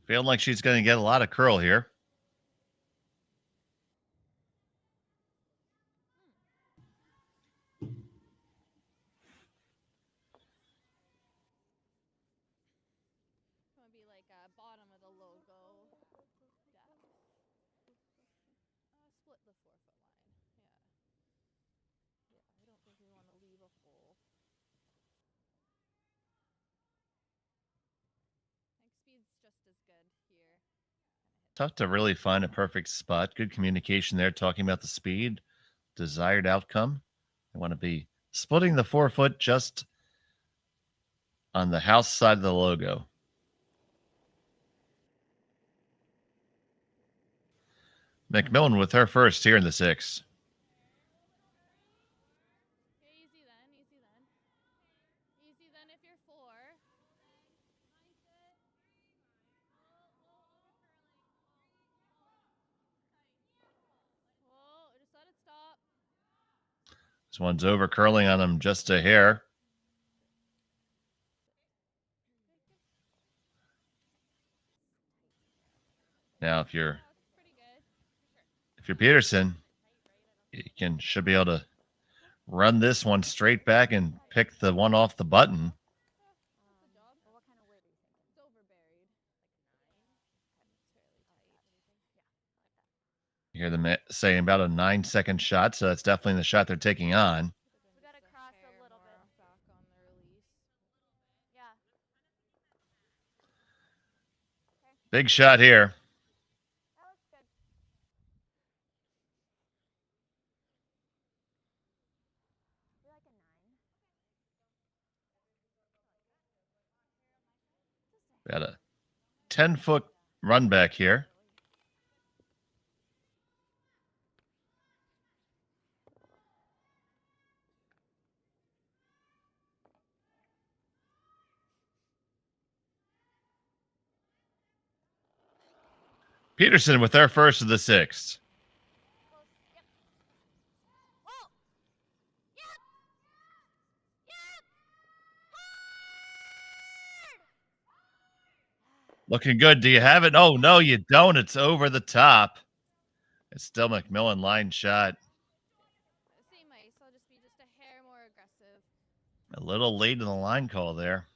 Feeling like she's going to get a lot of curl here. It's gonna be like bottom of the logo depth. Split the 4-foot line. Yeah. Yeah, I don't think we want to leave a hole. I think speed's just as good here. Tough to really find a perfect spot. Good communication there, talking about the speed, desired outcome. They want to be splitting the 4-foot just on the house side of the logo. MacMillan with her first here in the 6. Okay, easy then, easy then. Easy then if you're 4. Whoa, just let it stop. This one's over curling on him just a hair. Now, if Oh, it's pretty good. Peterson, you should be able to run this one straight back and pick the one off the button. Good job. Well, what kind of weight are you thinking? It's overburied. You hear them saying about a 9-second shot, so that's definitely the shot they're taking on. We gotta cross a little bit. Back on the release. Yeah. Big shot here. That looks good. We like a 9. Got a 10-foot run back here. Peterson with their first of the sixth. Close. Yep. Whoa. Yep. Yep. Hard. Looking good. Do you have it? Oh, no, you don't. It's over the top. It's still MacMillan line shot. Same ice. I'll just be just a hair more aggressive. A little late in the line call there.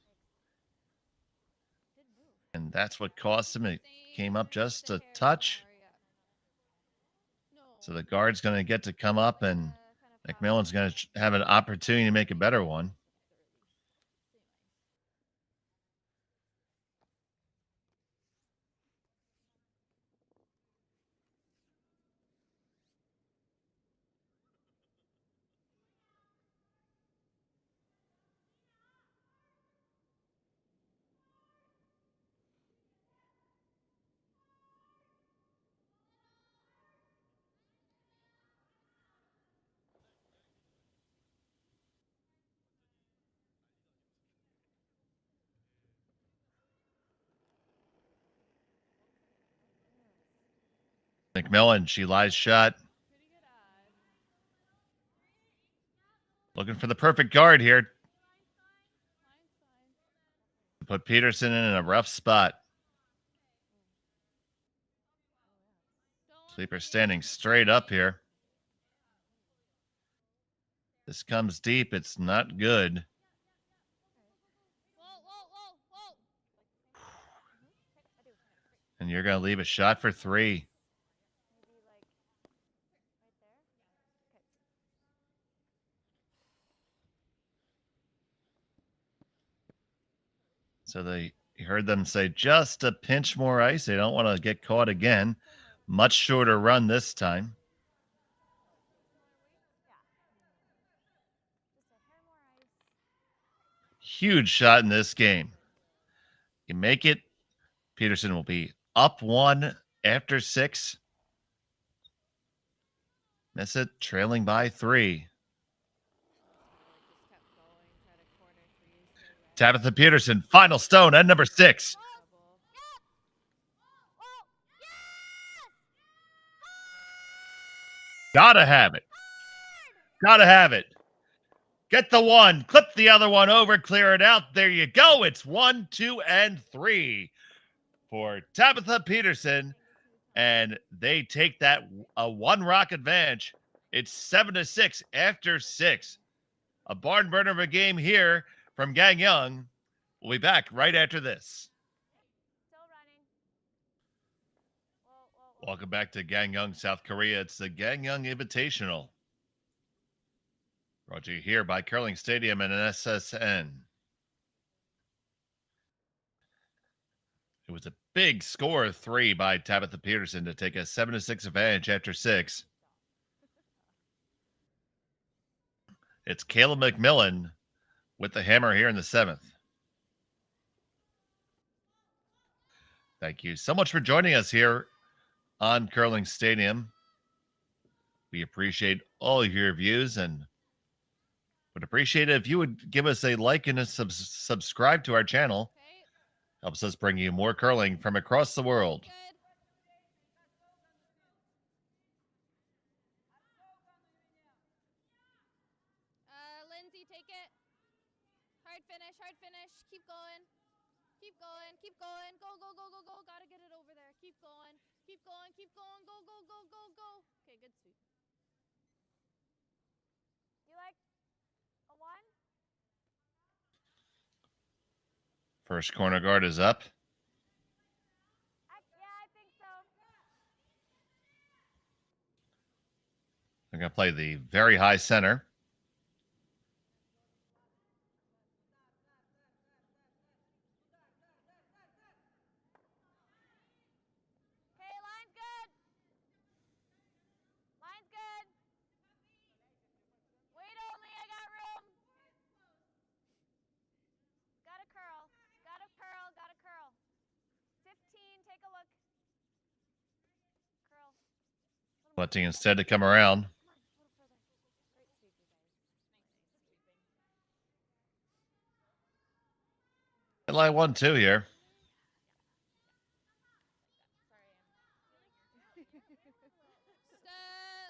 Good move. And that's what cost him. It came up just a hair touch. more, yeah. No. So the guard's going to get to come up, and Kind of MacMillan's going to have an opportunity to make a better one. MacMillan, she lies shot. Pretty good odds. Looking for the perfect guard here. Line's fine. Put Peterson in a rough spot. Don't Sleeper want standing to straight up here. This comes deep. It's not good. Whoa, whoa, whoa, whoa. And you're going to leave a shot for three. Maybe like right there. Okay. So you heard them say just a pinch more ice. They don't want to get caught again. Much shorter run this time. Just a hair more ice. Huge shot in this game. You make it. Peterson will be up one after 6. Miss it, trailing by 3. Just kept going. Try to corner freeze. Tabitha Peterson, final stone at number 6. Double. Whoa. Yes. Gotta have it. Gotta have it. Get the one, clip the other one over, clear it out. There you go. It's 1, 2, and 3 for Tabitha Peterson. And they take that a 1-rock advantage. It's 7-6 after 6. A barn burner of a game here from Gangneung. We'll be back right after this. Still running. Whoa, whoa, whoa. Welcome back to Gangneung, South Korea. It's the Gangneung Invitational. Brought to you here by Curling Stadium and an SSN. It was a big score of 3 by Tabitha Peterson to take a 7-6 advantage after 6. It's Kayla MacMillan with the hammer here in the 7th. Thank you so much for joining us here on Curling Stadium. We appreciate all of your views and would appreciate it if you would give us a like and a subscribe to our channel. Okay. Helps us bring you more curling from across the world. Good. Lindsay, take it. Hard finish, hard finish. Keep going. Keep going, keep going. Go, go, go, go, go. Gotta get it over there. Keep going. Keep going. Keep going. Go, go, go, go, go. Okay, good sweep. You like a 1? First corner guard is up. Yeah, I think so. They're going to play the very high center. Okay, line's good. Line's good. Wait only, I got room. Got a curl. Got a curl. Got a curl. 15, take a look. Curl. Electing instead to come around. Come on, a little further. Great sweep, you guys. Line 1-2 here.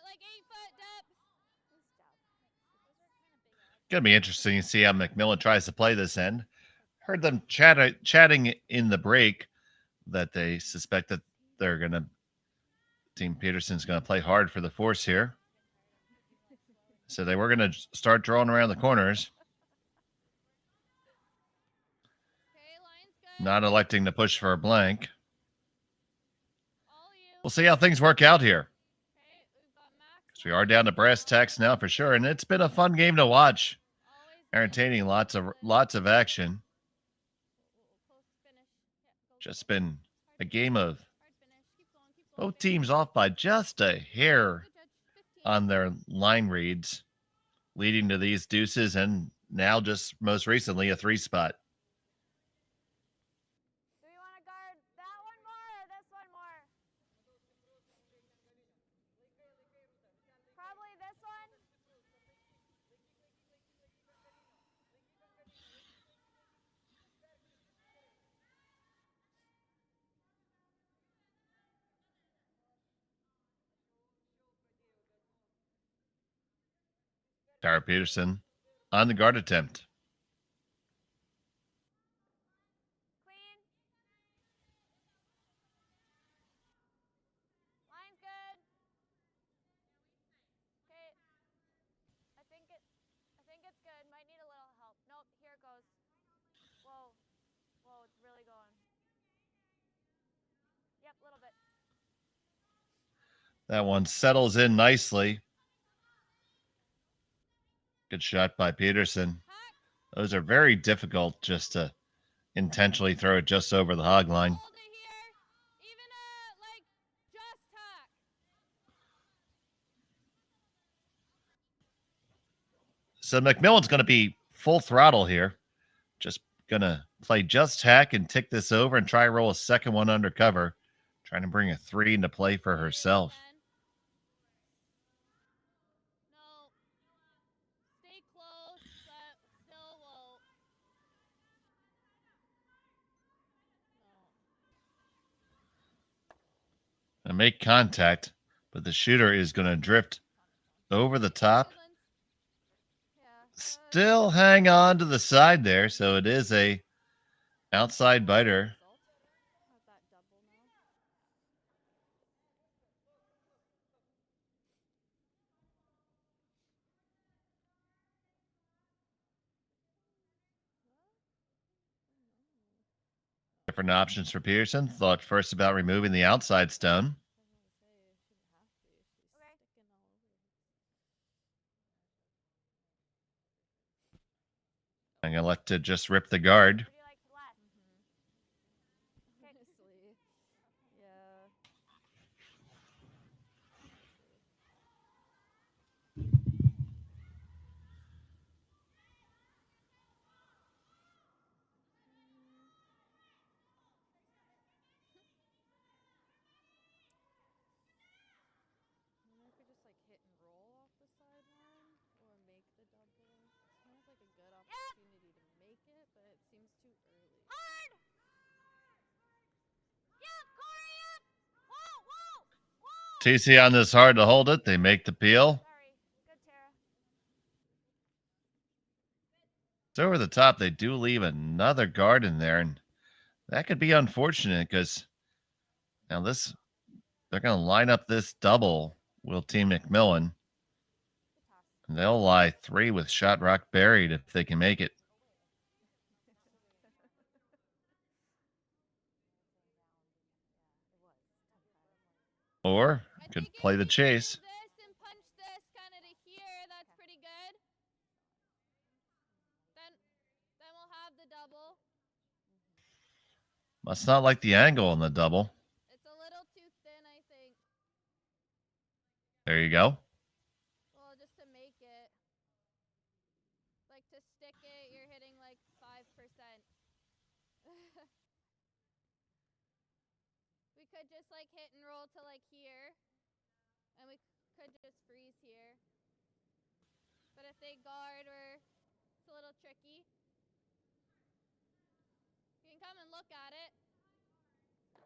Like 8-foot depth. Nice job. Going to be interesting to see how MacMillan tries to play this end. Heard them chatting in the break that they suspect that they're going to, Team Peterson's going to play hard for the force here. So they were going to start drawing around the corners. Okay, line's good. Not electing to push for a blank. All you. We'll see how things work out here. Okay, we've got Max. So we are down to brass tacks now for sure, and it's been a fun game to watch. Always Entertaining, lots of action. close finish. Yeah, go, Just go. been a game of Hard finish. Keep going. Keep going. both teams off by just a hair Good judge. 15. on their line reads, leading to these deuces, and now just most recently a 3-spot. Do we want to guard that one more or this one more? Probably this one. Tabitha Peterson on the guard attempt. Clean. Line's good. Okay. I think it's good. Might need a little help. Nope, here it goes. Whoa. Whoa, it's really going. Yep, a little bit. That one settles in nicely. Good shot by Peterson. Those are very difficult just to intentionally throw it just over the hog line. Hold it here. Even like just tack. So MacMillan's going to be full throttle here. Just going to play just hack and tick this over and try roll a second one undercover. Trying to bring a 3 into play for herself. No. Stay close, but still low. No. And make contact, but the shooter is going to drift over the top. Yeah. Still hang on to the side there, so it is a outside biter. Not that double now. Different options for Peterson. Thought first about removing the outside stone. I'm going to let to just rip the guard. What do you like less? Honestly. Yeah. I wonder if we just like hit and roll off the sideline or make the double. It's kind of like a good opportunity to make it, but it seems too early. Hard! Yep, Corey, yep! Whoa, whoa, whoa! TC on this hard to hold it. They make the peel. Sorry. Good, Tara. It's over the top. They do leave another guard in there, and that could be unfortunate because now this they're going to line up this double, will Team MacMillan. Good toss. And they'll lie 3 with Shot Rock buried if they can make it. Or I could think play if the you chase. move this and punch this kind of to here, that's pretty good. Then we'll have the double. Must not like the angle on the double. It's a little too thin, I think. There you go. Well, just to make it. Like to stick it, you're hitting like 5%. We could just like hit and roll to like here. And we could just freeze here. But if they guard, it's a little tricky. You can come and look at it.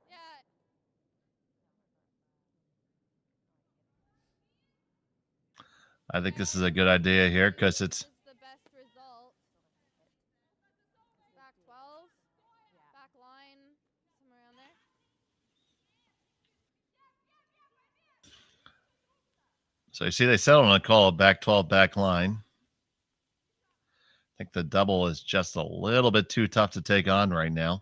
Yeah. I think this is a good idea here because it's This is the best result. Back 12. Back line. Somewhere around there. so you see they settled on a call of back 12 back line. I think the double is just a little bit too tough to take on right now.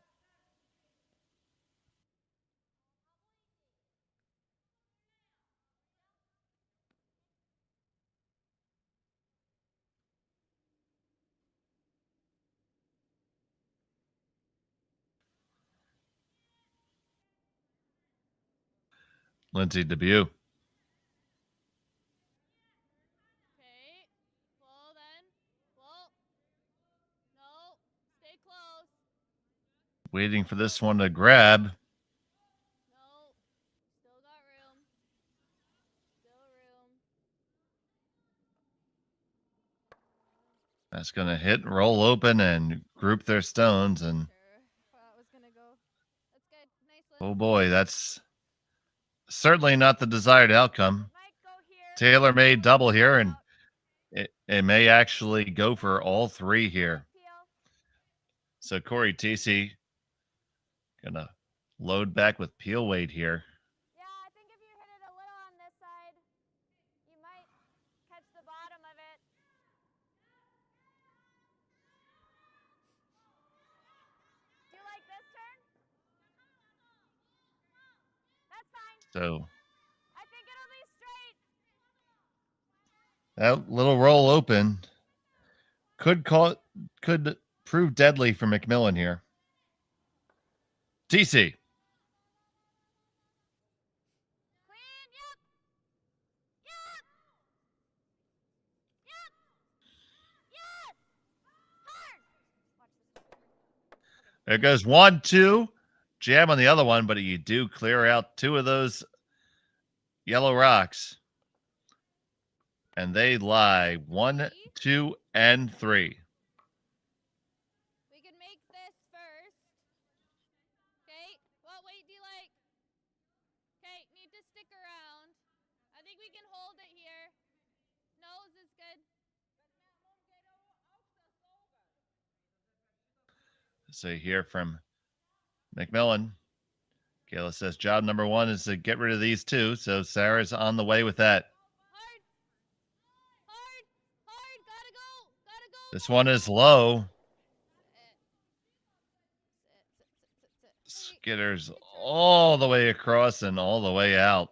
Lindsay debut. Okay. Flow then. Flow. No. Stay close. Waiting for this one to grab. No. Still got room. Still room. That's going to hit, roll open, and group their stones. And Sure. That was going to go. That's good. Nice lift. oh boy, that's certainly not the desired outcome. Might go here. Tailor-made double here, and it may actually go for all 3 here. Peel. So Corey TC gonna load back with peel weight here. Yeah, I think if you hit it a little on this side, you might catch the bottom of it. Do you like this turn? That's fine. So I think it'll be straight. that little roll open could prove deadly for MacMillan here. TC. Clean. Yep. Yep. Yep. Yes. Hard. Watch this. There goes 1, 2. Jam on the other one, but you do clear out 2 of those yellow rocks. And they lie 1, 2, and 3. We can make this first. Okay. What weight do you like? Okay. Need to stick around. I think we can hold it here. Nose is good. So hear from MacMillan. Kayla says job number 1 is to get rid of these 2. So Sarah's on the way with that. Hard. Hard. Hard. Gotta go. Gotta go. This one is low. Sit. Skitters all the way across and all the way out.